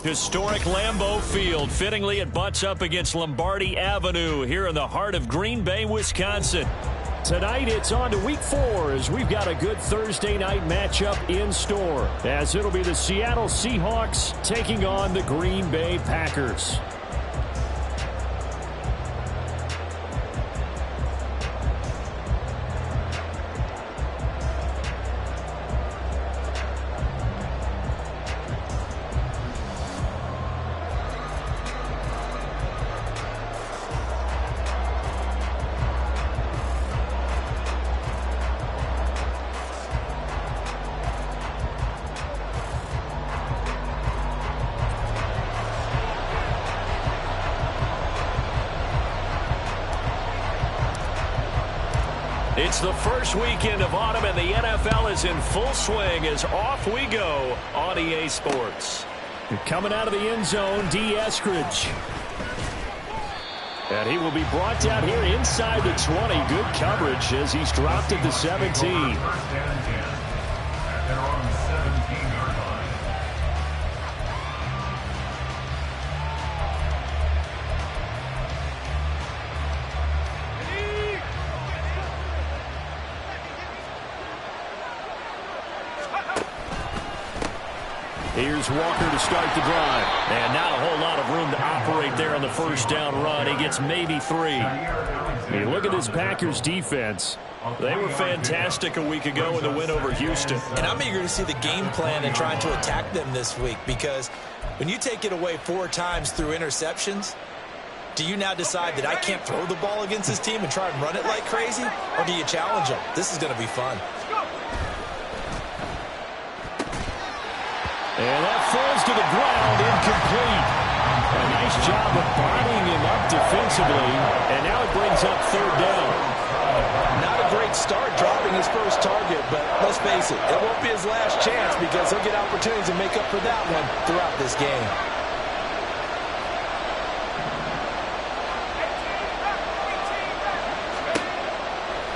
Historic Lambeau Field. Fittingly, it butts up against Lombardi Avenue here in the heart of Green Bay, Wisconsin. Tonight, it's on to Week 4 as we've got a good Thursday night matchup in store, as it'll be the Seattle Seahawks taking on the Green Bay Packers. It's the first weekend of autumn, and the NFL is in full swing as off we go on EA Sports. Coming out of the end zone, D. Eskridge. And he will be brought down here inside the 20. Good coverage as he's dropped at the 17. Here's Walker to start the drive. And not a whole lot of room to operate there on the first down run. He gets maybe 3. You look at this Packers defense. They were fantastic a week ago in the win over Houston. And I'm eager to see the game plan and trying to attack them this week, because when you take it away 4 times through interceptions, do you now decide that I can't throw the ball against this team and try and run it like crazy? Or do you challenge them? This is going to be fun. And that falls to the ground, incomplete. A nice job of bodying him up defensively, and now it brings up 3rd down. Not a great start dropping his first target, but let's face it, it won't be his last chance, because he'll get opportunities to make up for that one throughout this game.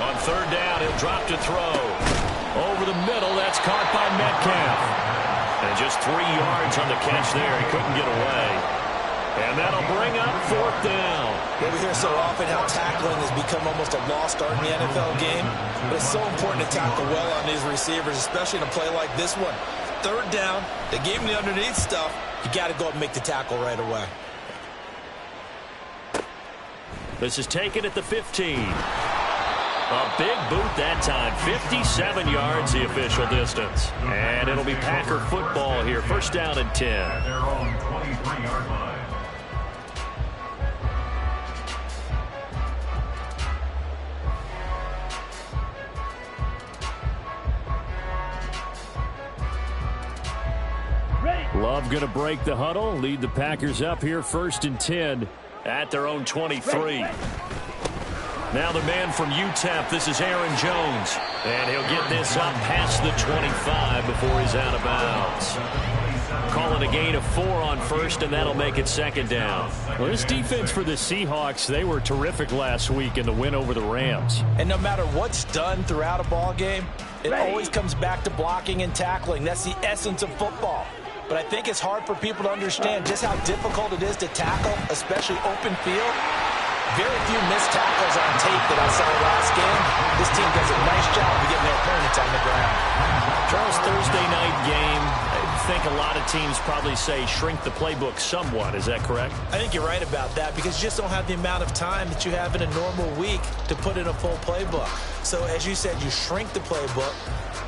On 3rd down, he'll drop to throw. Over the middle, that's caught by Metcalf. And just 3 yards on the catch there. He couldn't get away. And that'll bring up 4th down. Yeah, we hear so often how tackling has become almost a lost art in the NFL game. But it's so important to tackle well on these receivers, especially in a play like this one. 3rd down, they gave him the underneath stuff. You got to go and make the tackle right away. This is taken at the 15. A big boot that time. 57 yards the official distance. And it'll be Packer football here. 1st down and 10. At their own 23-yard line. Love going to break the huddle, lead the Packers up here 1st and 10 at their own 23. Now the man from UTEP, this is Aaron Jones. And he'll get this up past the 25 before he's out of bounds. Calling a gain of 4 on 1st, and that'll make it 2nd down. Well, this defense for the Seahawks, they were terrific last week in the win over the Rams. And no matter what's done throughout a ball game, it always comes back to blocking and tackling. That's the essence of football. But I think it's hard for people to understand just how difficult it is to tackle, especially open field. Very few missed tackles on tape that I saw last game. This team does a nice job of getting their opponents on the ground. Charles, Thursday night game, I think a lot of teams probably say shrink the playbook somewhat. Is that correct? I think you're right about that, because you just don't have the amount of time that you have in a normal week to put in a full playbook. So as you said, you shrink the playbook,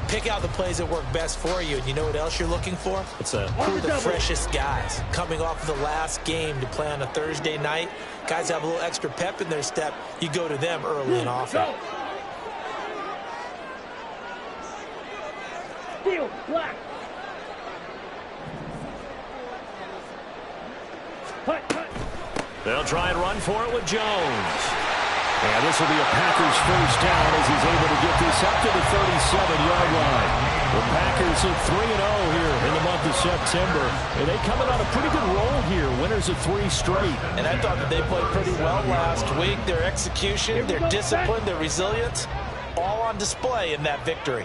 pick out the plays that work best for you, and you know what else you're looking for? What's that? Who are the freshest guys coming off of the last game to play on a Thursday night? Guys have a little extra pep in their step. You go to them early and often. Steel, black. They'll try and run for it with Jones. And this will be a Packers 1st down as he's able to get this up to the 37-yard line. The Packers at 3-0 here in the month of September. And they coming on a pretty good roll here. Winners of 3 straight. And I thought that they played pretty well last week. Their execution, their discipline, their resilience, all on display in that victory.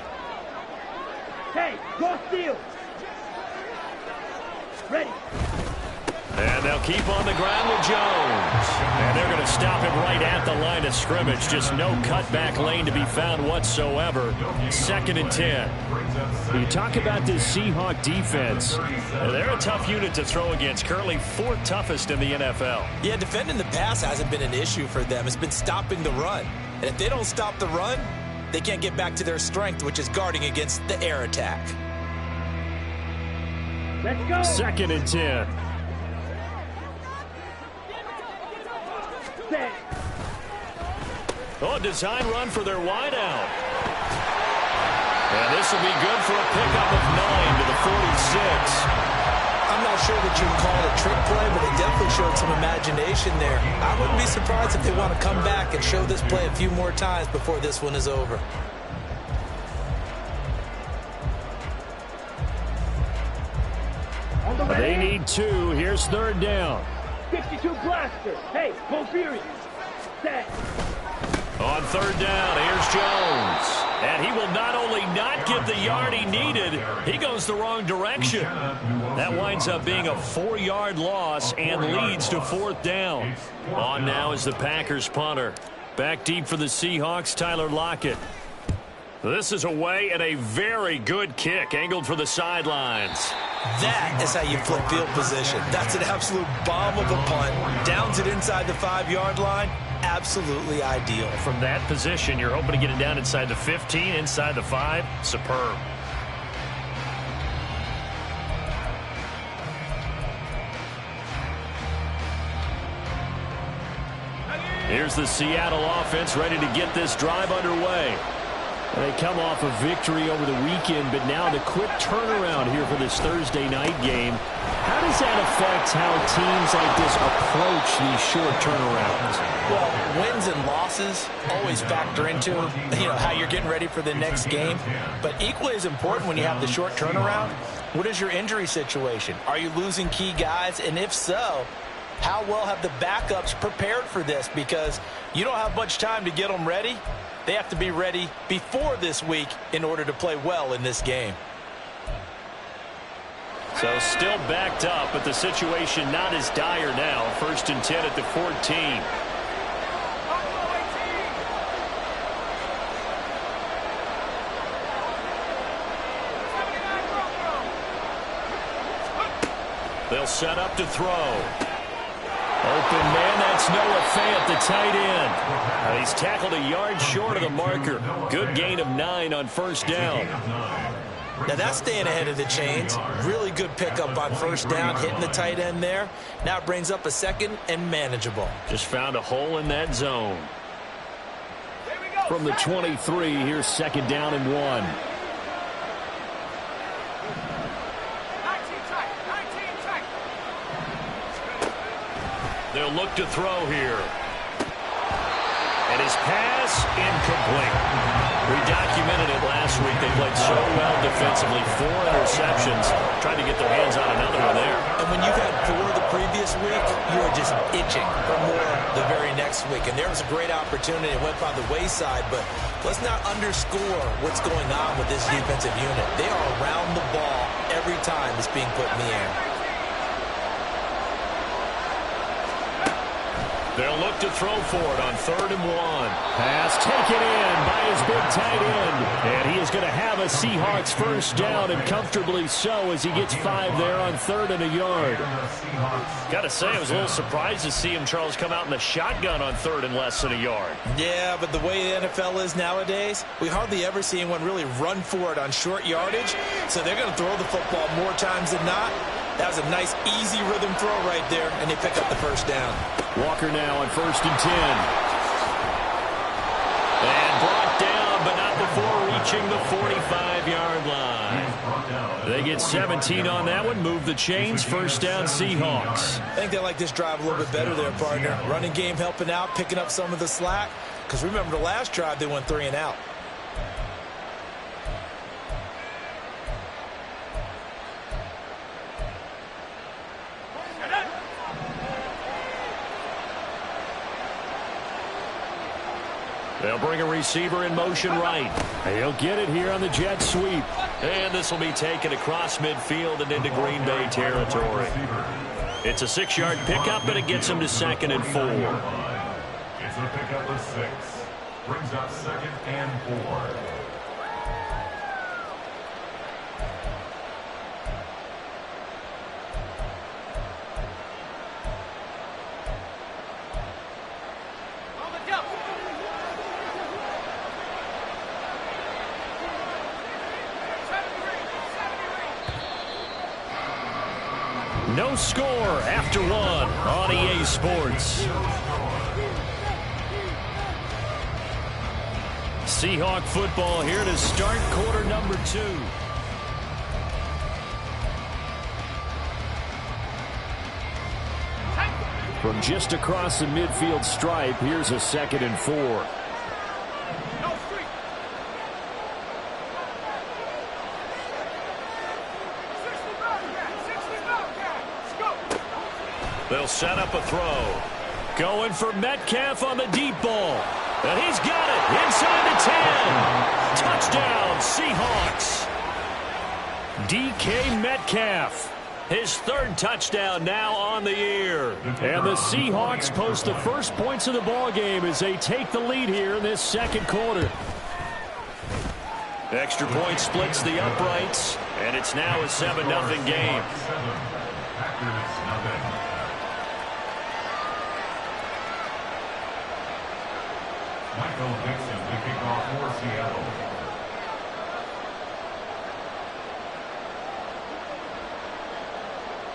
Hey, go Steel. Ready. And they'll keep on the ground with Jones. And they're going to stop him right at the line of scrimmage. Just no cutback lane to be found whatsoever. 2nd and 10. You talk about this Seahawk defense. They're a tough unit to throw against. Currently 4th toughest in the NFL. Yeah, defending the pass hasn't been an issue for them. It's been stopping the run. And if they don't stop the run, they can't get back to their strength, which is guarding against the air attack. Let's go. 2nd and 10. Oh, design run for their wideout. And this will be good for a pickup of 9 to the 46. I'm not sure that you'd call it a trick play, but it definitely showed some imagination there. I wouldn't be surprised if they want to come back and show this play a few more times before this one is over. They need 2. Here's 3rd down. 62 blaster. Hey, go furious. Set. On 3rd down, here's Jones. And he will not only not get the yard he needed, he goes the wrong direction. That winds up being a 4-yard loss and leads to 4th down. On now is the Packers punter. Back deep for the Seahawks, Tyler Lockett. This is away and a very good kick, angled for the sidelines. That is how you flip field position. That's an absolute bomb of a punt. Downs it inside the 5-yard line. Absolutely ideal. From that position, you're hoping to get it down inside the 15, inside the 5. Superb. Here's the Seattle offense ready to get this drive underway. They come off a victory over the weekend, but now the quick turnaround here for this Thursday night game. How does that affect how teams like this approach these short turnarounds? Well, wins and losses always factor into, how you're getting ready for the next game. But equally as important when you have the short turnaround, what is your injury situation? Are you losing key guys? And if so, how well have the backups prepared for this? Because you don't have much time to get them ready. They have to be ready before this week in order to play well in this game. So still backed up, but the situation not as dire now. 1st and 10 at the 14. They'll set up to throw. Open man, that's Noah Fant, the tight end. He's tackled a yard short of the marker. Good gain of 9 on 1st down. Now that's staying ahead of the chains. Really good pickup on 1st down, hitting the tight end there. Now it brings up a 2nd and manageable. Just found a hole in that zone. From the 23, here's 2nd down and 1. They'll look to throw here. And his pass incomplete. We documented it last week. They played so well defensively. 4 interceptions. Trying to get their hands on another one there. And when you've had 4 the previous week, you are just itching for more the very next week. And there was a great opportunity. It went by the wayside. But let's not underscore what's going on with this defensive unit. They are around the ball every time it's being put in the air. They'll look to throw for it on 3rd and 1. Pass taken in by his big tight end. And he is going to have a Seahawks 1st down, and comfortably so, as he gets 5 there on 3rd and a yard. Got to say, I was a little surprised to see him, Charles, come out in the shotgun on 3rd and less than a yard. Yeah, but the way the NFL is nowadays, we hardly ever see anyone really run for it on short yardage. So they're going to throw the football more times than not. That was a nice, easy rhythm throw right there, and they pick up the 1st down. Walker now on 1st and 10. And brought down, but not before reaching the 45-yard line. They get 17 on that one, move the chains, 1st down Seahawks. I think they like this drive a little bit better there, partner. Running game helping out, picking up some of the slack. Because remember, the last drive, they went 3 and out. They'll bring a receiver in motion right. He'll get it here on the jet sweep. And this will be taken across midfield and into Green Bay territory. It's a 6-yard pickup, and it gets him to 2nd and 4. It's a pickup of 6. Brings up 2nd and 4. No score after 1 on EA Sports. Seahawk football here to start quarter number 2. From just across the midfield stripe, here's a 2nd and 4. They'll set up a throw. Going for Metcalf on the deep ball. And he's got it inside the 10. Touchdown, Seahawks. DK Metcalf. His 3rd touchdown now on the year. And the Seahawks post the first points of the ball game as they take the lead here in this 2nd quarter. Extra point splits the uprights, and it's now a 7-0 game. Michael Dixon to kick off for Seattle.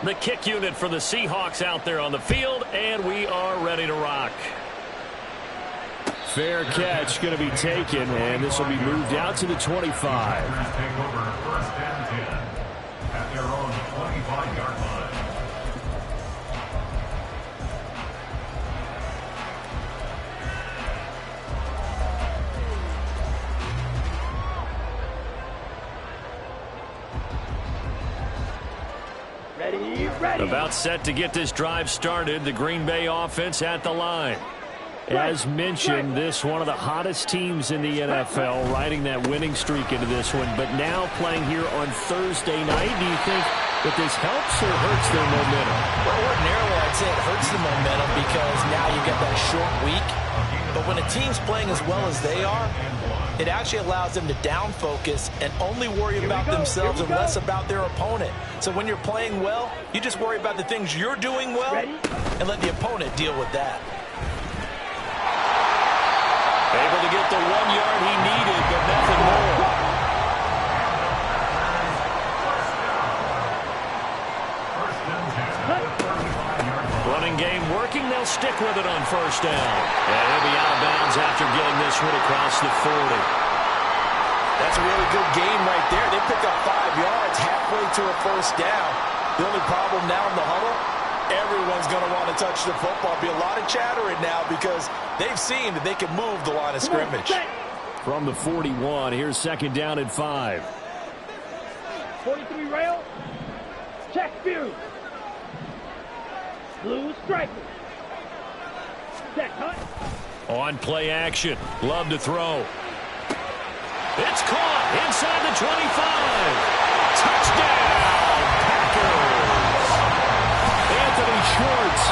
The kick unit for the Seahawks out there on the field, and we are ready to rock. Fair catch going to be taken, and this will be moved out to the 25. Packers take over 1st and 10 at their own 25-yard line. Ready. About set to get this drive started. The Green Bay offense at the line. As mentioned, this one of the hottest teams in the NFL, riding that winning streak into this one, but now playing here on Thursday night. Do you think that this helps or hurts their momentum? Well, ordinarily, I'd say it hurts the momentum because now you get that short week. But when a team's playing as well as they are, it actually allows them to down focus and only worry about themselves and less about their opponent. So when you're playing well, you just worry about the things you're doing well and let the opponent deal with that. Able to get the 1 yard he needed, but nothing more. Running game working. They'll stick with it on 1st down. And he'll be out of bounds after getting this one across the 40. That's a really good game right there. They pick up 5 yards halfway to a 1st down. The only problem now in the huddle, everyone's going to want to touch the football. Be a lot of chattering now because they've seen that they can move the line of scrimmage. From the 41, here's 2nd down and 5. 43 rail. Check view. Blue striker. Set cut. On play action. Love to throw. It's caught inside the 25. Touchdown, Packers. Anthony Schwartz,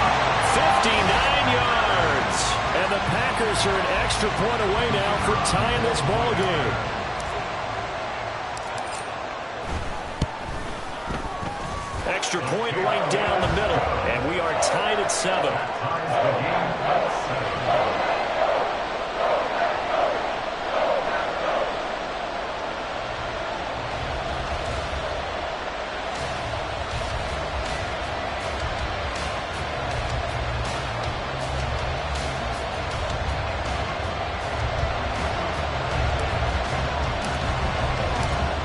59 yards. and the Packers are an extra point away now for tying this ball game. Extra point right down the middle, and we are tied at 7.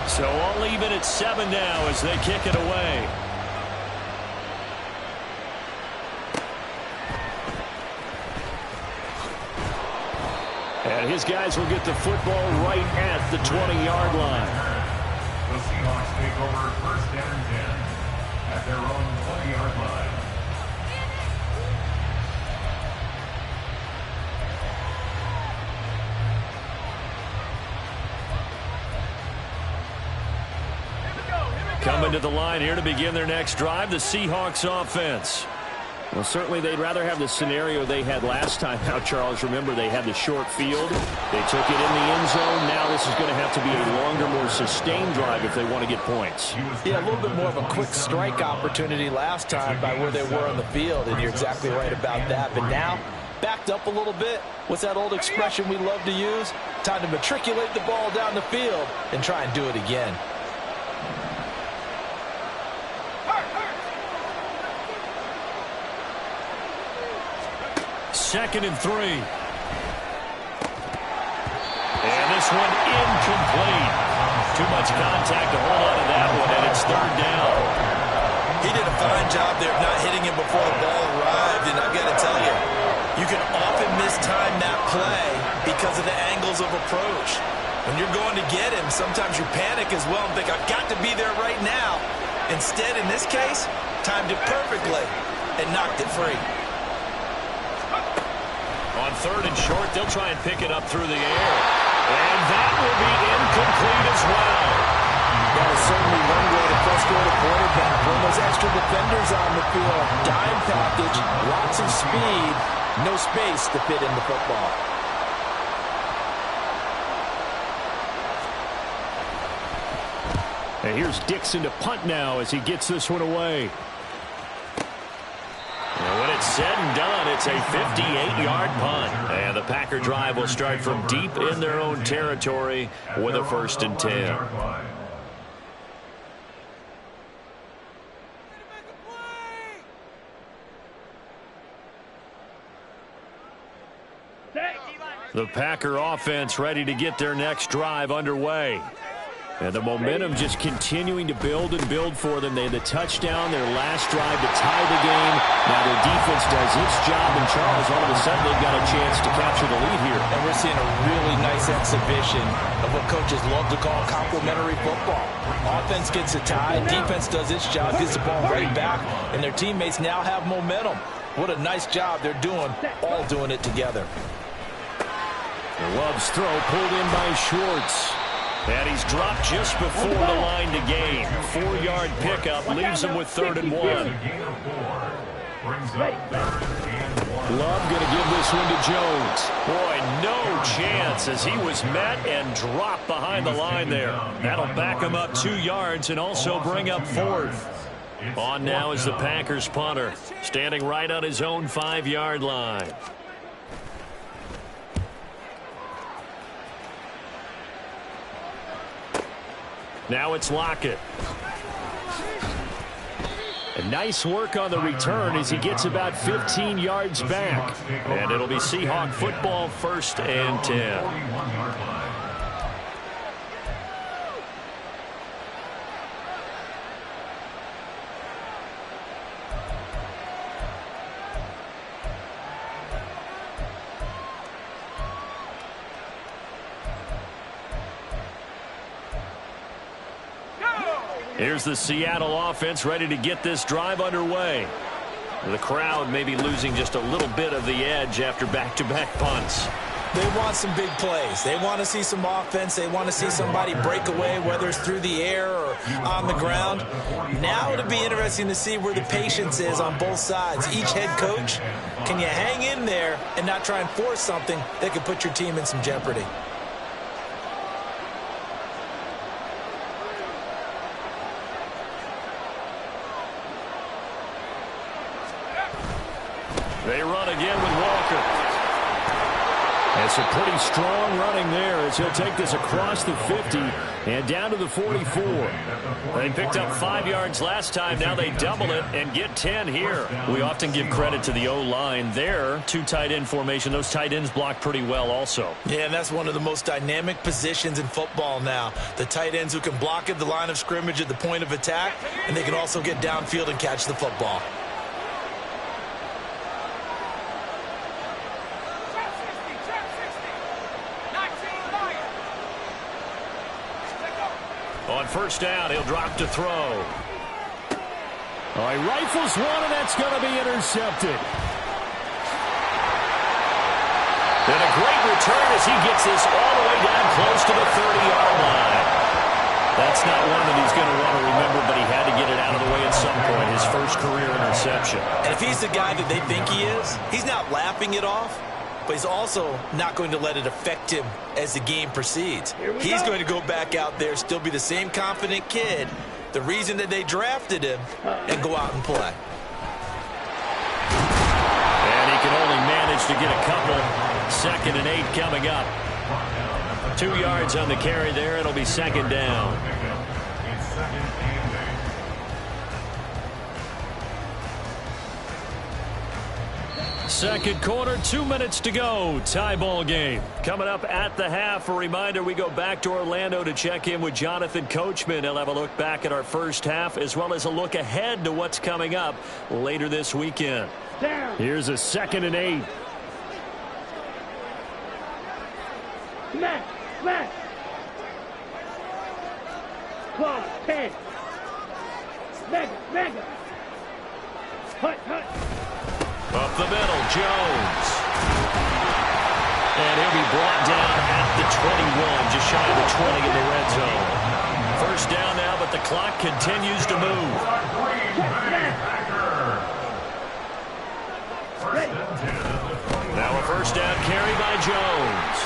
So all even at 7 now as they kick it away. And his guys will get the football right at the 20-yard line. The Seahawks take over 1st and 10 at their own 20-yard line. Coming Going to the line here to begin their next drive, the Seahawks offense. Well, certainly they'd rather have the scenario they had last time out, Charles. Remember, they had the short field. They took it in the end zone. Now this is going to have to be a longer, more sustained drive if they want to get points. Yeah, a little bit more of a quick strike opportunity last time by where they were on the field, and you're exactly right about that. But now, backed up a little bit. What's that old expression we love to use? Time to matriculate the ball down the field and try and do it again. Second and 3. And this one incomplete. Too much contact to hold on to that one, and it's third down. He did a fine job there of not hitting him before the ball arrived, and I've got to tell you, you can often mistime that play because of the angles of approach. When you're going to get him, sometimes you panic as well and think, I've got to be there right now. Instead, in this case, timed it perfectly and knocked it free. On third and short, they'll try and pick it up through the air. And that will be incomplete as well. That is certainly one way to frustrate a quarterback. When those extra defenders on the field, dime package, lots of speed, no space to fit in the football. And here's Dixon to punt now as he gets this one away. And when it's said and done, it's a 58-yard punt. And the Packer drive will start from deep in their own territory with a 1st and 10. The Packer offense ready to get their next drive underway. And the momentum just continuing to build and build for them. They had the touchdown, their last drive to tie the game. Now their defense does its job, and Charles, all of a sudden, they've got a chance to capture the lead here. And we're seeing a really nice exhibition of what coaches love to call complementary football. Offense gets a tie, defense does its job, gets the ball right back, and their teammates now have momentum. What a nice job they're doing, all doing it together. Love's throw pulled in by Schwartz. And he's dropped just before the line to gain. 4-yard pickup leaves him with 3rd and 1. Love going to give this one to Jones. Boy, no chance as he was met and dropped behind the line there. That'll back him up 2 yards and also bring up 4th. On now is the Packers punter, standing right on his own 5-yard line. Now it's Lockett. And nice work on the return as he gets about 15 yards back. And it'll be Seahawk football, 1st and 10. Here's the Seattle offense ready to get this drive underway. The crowd may be losing just a little bit of the edge after back-to-back punts. They want some big plays. They want to see some offense. They want to see somebody break away, whether it's through the air or on the ground. Now it'll be interesting to see where the patience is on both sides. Each head coach, can you hang in there and not try and force something that could put your team in some jeopardy? They run again with Walker. And some pretty strong running there as he'll take this across the 50 and down to the 44. They picked up 5 yards last time. Now they double it and get 10 here. We often give credit to the O-line there. 2 tight end formation. Those tight ends block pretty well also. Yeah, and that's one of the most dynamic positions in football now. The tight ends who can block at the line of scrimmage at the point of attack, and they can also get downfield and catch the football. On 1st down, he'll drop to throw. All right, rifles one, and that's going to be intercepted. And a great return as he gets this all the way down close to the 30-yard line. That's not one that he's going to want to remember, but he had to get it out of the way at some point, his first career interception. And if he's the guy that they think he is, he's not laughing it off, but he's also not going to let it affect him as the game proceeds. He's going to go back out there, still be the same confident kid, the reason that they drafted him, and go out and play. And he can only manage to get a couple. 2nd and 8 coming up. 2 yards on the carry there. It'll be 2nd down. Second quarter, 2 minutes to go. Tie ball game. Coming up at the half, a reminder we go back to Orlando to check in with Jonathan Coachman. He'll have a look back at our first half as well as a look ahead to what's coming up later this weekend. Here's a 2nd and 8. Smash! Smash! Claw, 10. Mega! Hut! Up the middle, Jones. And he'll be brought down at the 21, just shy of the 20 in the red zone. First down now, but the clock continues to move. Now a first down carry by Jones.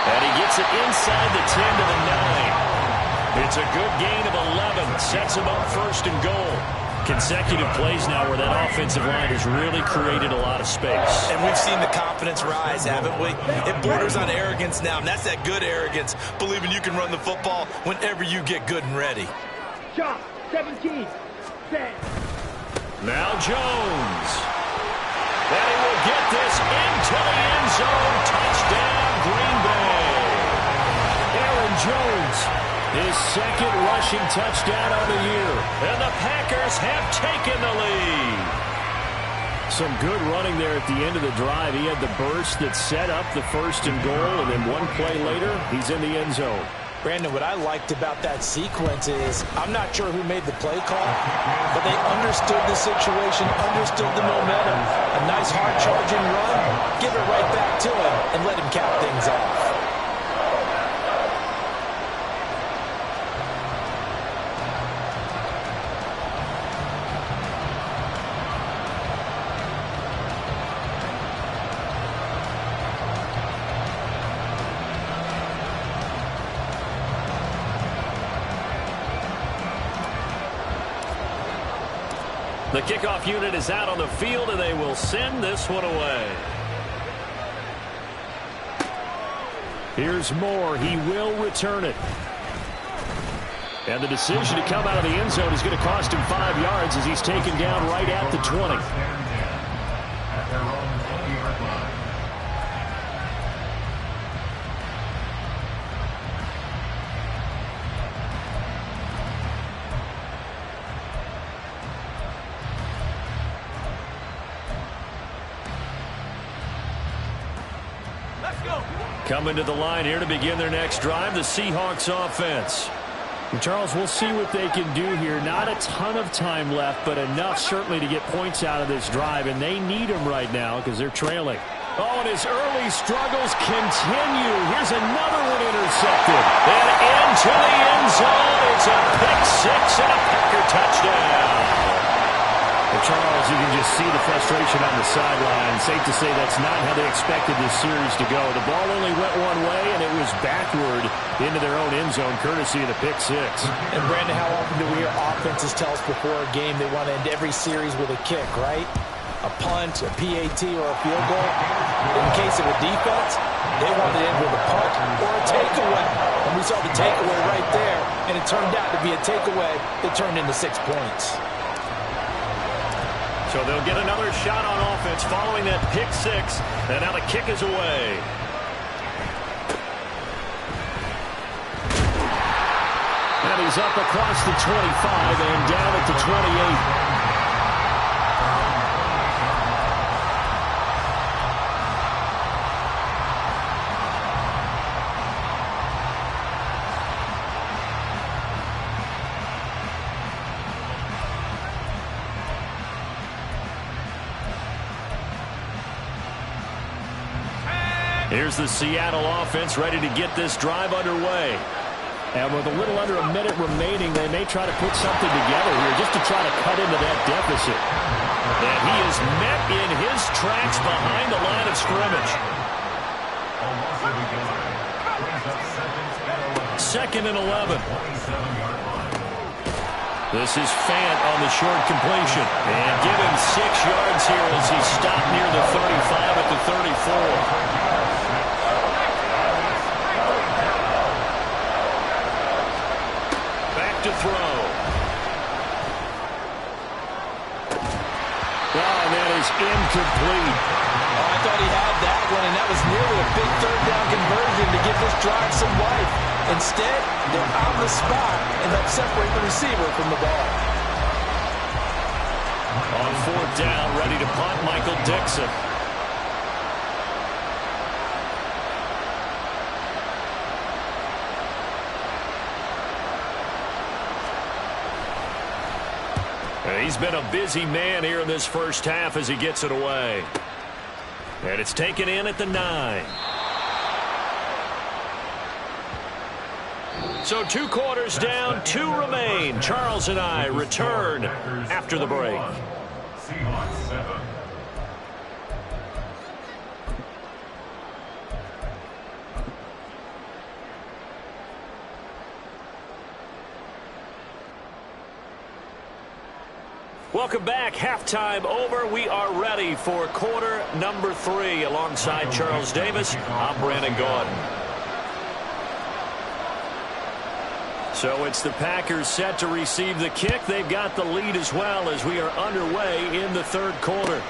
And he gets it inside the 10 to the 9. It's a good gain of 11. Sets him up 1st and goal. Consecutive plays now where that offensive line has really created a lot of space. And we've seen the confidence rise, haven't we? It borders on arrogance now, and that's that good arrogance, believing you can run the football whenever you get good and ready. Chop, 17. Set. Now Jones. And he will get this into the end zone. Touchdown, Green Bay. Aaron Jones, his 2nd rushing touchdown of the year. And the Packers have taken the lead. Some good running there at the end of the drive. He had the burst that set up the 1st and goal, and then one play later, he's in the end zone. Brandon, what I liked about that sequence is I'm not sure who made the play call, but they understood the situation, understood the momentum. A nice hard-charging run, give it right back to him, and let him cap things off. The kickoff unit is out on the field, and they will send this one away. Here's Moore. He will return it. And the decision to come out of the end zone is going to cost him 5 yards as he's taken down right at the 20. At their own 20-yard line. Coming to the line here to begin their next drive, the Seahawks offense. And Charles, we'll see what they can do here. Not a ton of time left, but enough certainly to get points out of this drive, and they need them right now because they're trailing. Oh, and his early struggles continue. Here's another one intercepted. And into the end zone. It's a pick 6 and a Packer touchdown. Well, Charles, you can just see the frustration on the sideline. Safe to say that's not how they expected this series to go. The ball only went one way, and it was backward into their own end zone, courtesy of the pick 6. And, Brandon, how often do we hear offenses tell us before a game they want to end every series with a kick, right? A punt, a PAT, or a field goal. In case of a defense, they want to end with a punt or a takeaway. And we saw the takeaway right there, and it turned out to be a takeaway that turned into 6 points. So they'll get another shot on offense following that pick 6. And now the kick is away. And he's up across the 25 and down at the 28. Here's the Seattle offense ready to get this drive underway. And with a little under a minute remaining, they may try to put something together here just to try to cut into that deficit. And he is met in his tracks behind the line of scrimmage. Second and 11. This is Fant on the short completion. And give him 6 yards here as he stopped near the 35 at the 34. To throw. And that is incomplete. Oh, I thought he had that one, and that was nearly a big third down conversion to give this drive some life. Instead, they're on the spot and help separate the receiver from the ball. On 4th down, ready to punt, Michael Dixon. He's been a busy man here in this first half as he gets it away. And it's taken in at the 9. So 2 quarters down, 2 remain. Charles and I return after the break. Seahawks 7. Welcome back. Halftime over. We are ready for quarter number 3. Alongside Charles Davis, I'm Brandon Gaudin. So it's the Packers set to receive the kick. They've got the lead as well as we are underway in the 3rd quarter.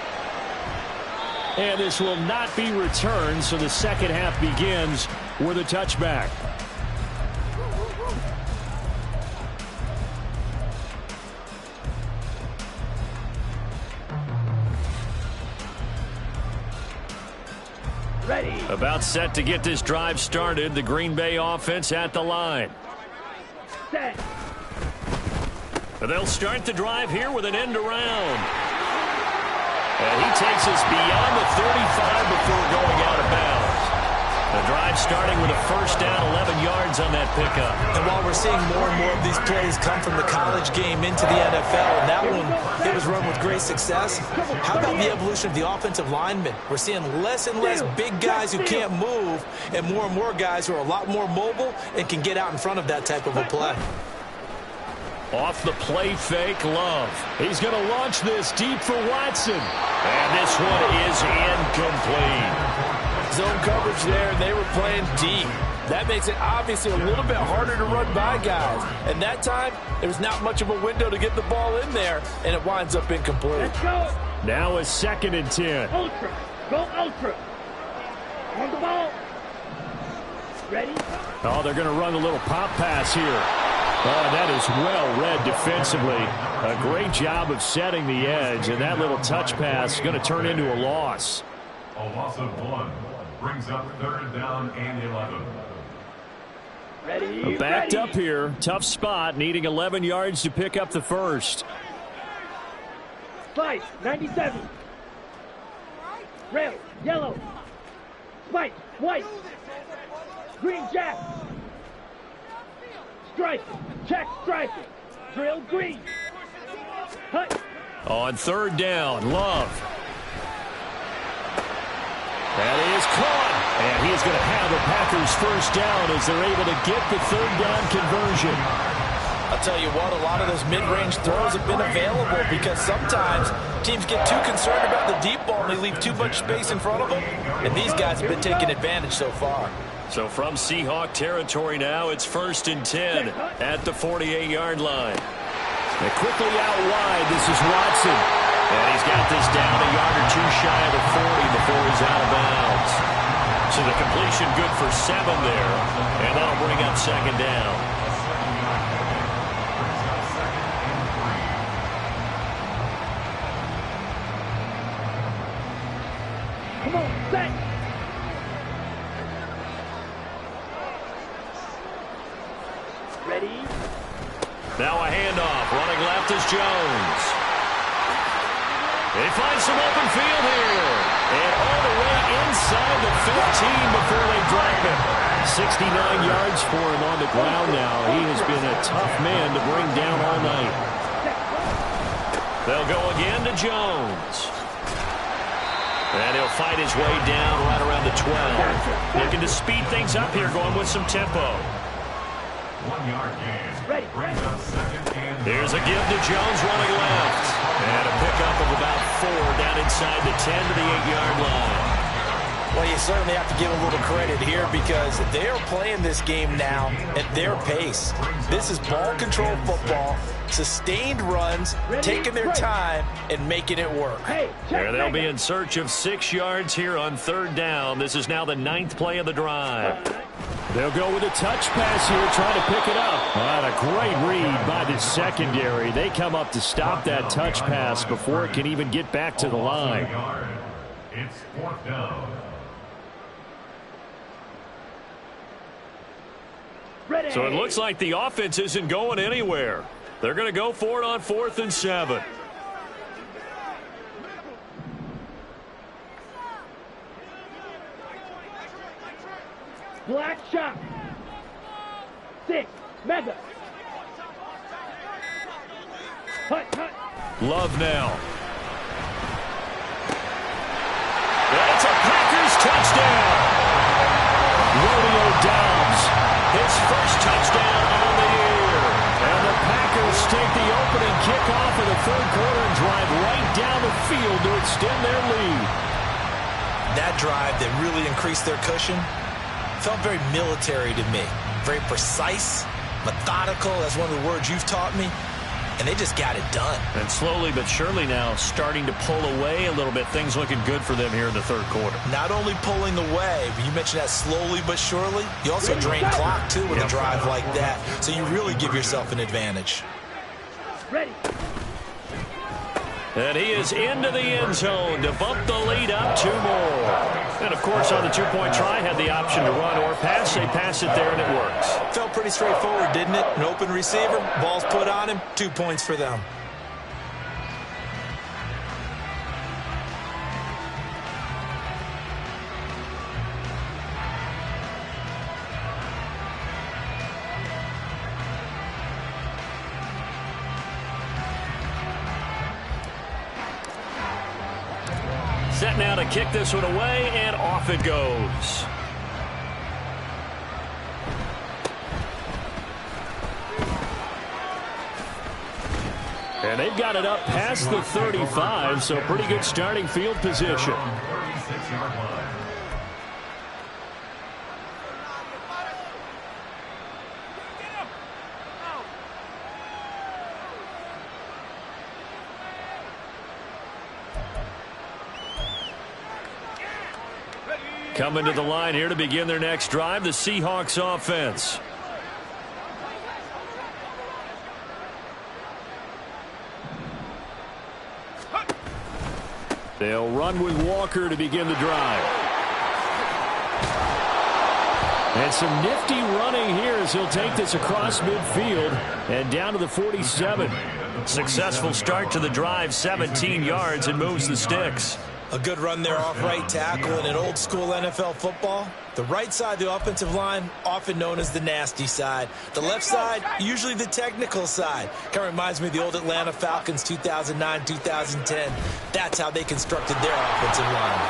And this will not be returned, so the second half begins with a touchback. Ready. About set to get this drive started. The Green Bay offense at the line. Set. They'll start the drive here with an end around. And he takes us beyond the 35 before going out of bounds. The drive starting with a first down, 11 yards on that pickup. And while we're seeing more and more of these plays come from the college game into the NFL, and that one, it was run with great success, how about the evolution of the offensive linemen? We're seeing less and less big guys who can't move and more guys who are a lot more mobile and can get out in front of that type of a play. Off the play fake, Love. He's going to launch this deep for Watson. And this one is incomplete. Zone coverage there, and they were playing deep. That makes it obviously a little bit harder to run by guys. And that time, there's not much of a window to get the ball in there, and it winds up incomplete. Let's go. Now a 2nd and 10. Ultra. Go ultra. On the ball. Ready? Oh, they're going to run a little pop pass here. Oh, that is well read defensively. A great job of setting the edge, and that little touch pass is going to turn into a loss. A loss of 1 brings up 3rd down and 11. Ready. Backed ready. up here. Tough spot, needing 11 yards to pick up the first. Spike. 97. Rail. Yellow. Spike. White. Green jack. Stripe. Check stripe. Drill green. Hut. On 3rd down, Love. That is caught. And he is going to have the Packers first down as they're able to get the 3rd down conversion. I'll tell you what, a lot of those mid-range throws have been available because sometimes teams get too concerned about the deep ball and they leave too much space in front of them. And these guys have been taking advantage so far. So from Seahawk territory now, it's 1st and 10 at the 48-yard line. And quickly out wide, this is Watson. And he's got this down a yard or 2 shy of the 40 before he's out of bounds. So the completion good for 7 there. And that'll bring up 2nd down. Come on, set. Ready. Now a handoff. Running left is Jones. They find some open field here. And all the way inside inside the 15 before they drop him. 69 yards for him on the ground now. He has been a tough man to bring down all night. They'll go again to Jones. And he'll fight his way down right around the 12. Looking to speed things up here, going with some tempo. 1 yard gain. Brings up second and Here's a give to Jones running left. And a pickup of about 4 down inside the 10 to the 8-yard line. Well, you certainly have to give a little credit here because they are playing this game now at their pace. This is ball control football, sustained runs, taking their time, and making it work. There they'll be in search of 6 yards here on 3rd down. This is now the 9th play of the drive. They'll go with a touch pass here, trying to pick it up. A great read by the secondary. They come up to stop that touch pass before it can even get back to the line. It's 4th down. So it looks like the offense isn't going anywhere. They're going to go for it on 4th and 7. Black shot. 6. Mega. Hut, hut. Love now. That's a Packers touchdown. Rodeo Dobbs. His first touchdown on the year. And the Packers take the opening kickoff of the 3rd quarter and drive right down the field to extend their lead. That drive that really increased their cushion felt very military to me. Very precise, methodical. That's one of the words you've taught me. And they just got it done. And slowly but surely now starting to pull away a little bit. Things looking good for them here in the 3rd quarter. Not only pulling away, but you mentioned that slowly but surely. You also drain clock, too, with a drive like that. So you really give yourself an advantage. Ready. And he is into the end zone to bump the lead up 2 more. And, of course, on the 2-point try, had the option to run or pass. They pass it there, and it works. Felt pretty straightforward, didn't it? An open receiver, ball's put on him, 2 points for them. Set now to kick this one away, and off it goes. And they've got it up past the 35, so pretty good starting field position. 36-yard line. Coming to the line here to begin their next drive, the Seahawks offense. They'll run with Walker to begin the drive. And some nifty running here as he'll take this across midfield and down to the 47. Successful start to the drive, 17 yards, and moves the sticks. A good run there off right tackle. In an old school NFL football, the right side of the offensive line, often known as the nasty side. The left side, usually the technical side. Kind of reminds me of the old Atlanta Falcons 2009-2010. That's how they constructed their offensive line.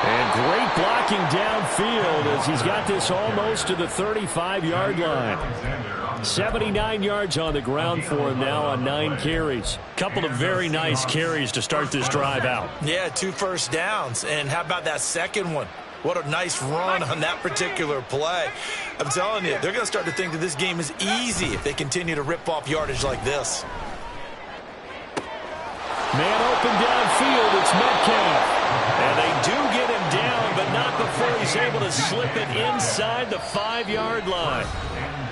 And great blocking downfield as he's got this almost to the 35-yard line. 79 yards on the ground for him now on 9 carries. Couple of very nice carries to start this drive out. Yeah, 2 first downs. And how about that second one? What a nice run on that particular play. I'm telling you, they're going to start to think that this game is easy if they continue to rip off yardage like this. Man open downfield, it's Metcalf. And they do get him down, but not before he's able to slip it inside the 5-yard line.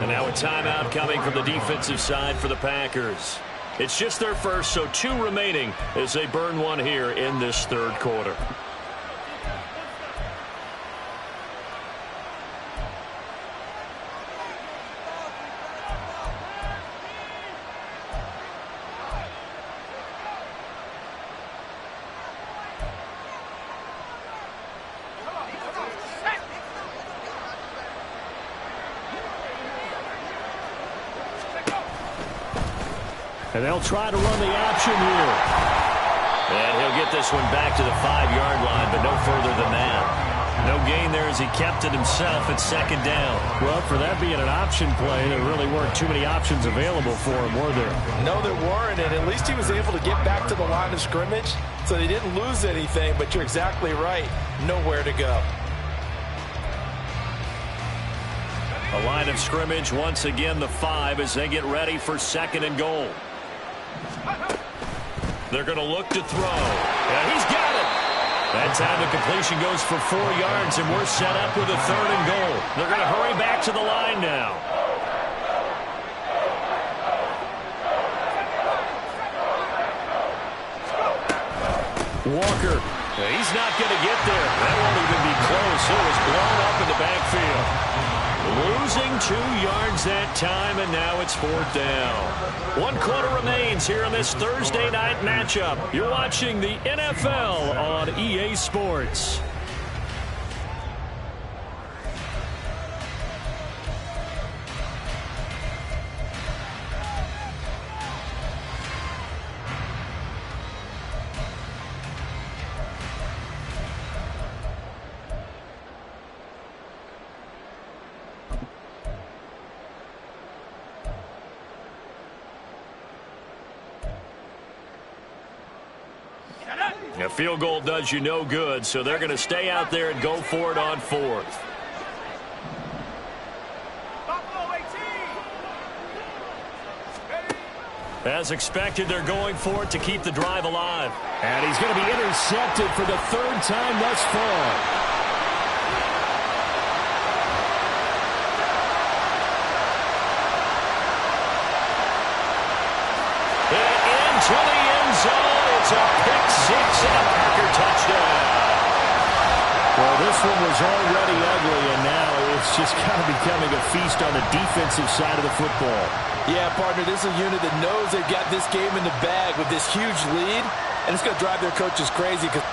And now a timeout coming from the defensive side for the Packers. It's just their first, so 2 remaining as they burn one here in this 3rd quarter. And they'll try to run the option here. And he'll get this one back to the 5-yard line, but no further than that. No gain there as he kept it himself at second down. Well, for that being an option play, there really weren't too many options available for him, were there? No, there weren't, and at least he was able to get back to the line of scrimmage, so they didn't lose anything, but you're exactly right. Nowhere to go. A line of scrimmage, once again the 5 as they get ready for second and goal. They're going to look to throw. And he's got it. That time the completion goes for 4 yards, and we're set up with a third and goal. They're going to hurry back to the line now. Walker. He's not going to get there. That won't even be close. It was blown up in the backfield. Losing 2 yards that time, and now it's 4th down. 1 quarter remains here in this Thursday night matchup. You're watching the NFL on EA Sports. A field goal does you no good, so they're going to stay out there and go for it on 4th. As expected, they're going for it to keep the drive alive. And he's going to be intercepted for the 3rd time thus far. Into the end zone. It's a pick 6 and a Packer touchdown. Well, this one was already ugly, and now it's just kind of becoming a feast on the defensive side of the football. Yeah, partner, this is a unit that knows they've got this game in the bag with this huge lead, and it's going to drive their coaches crazy because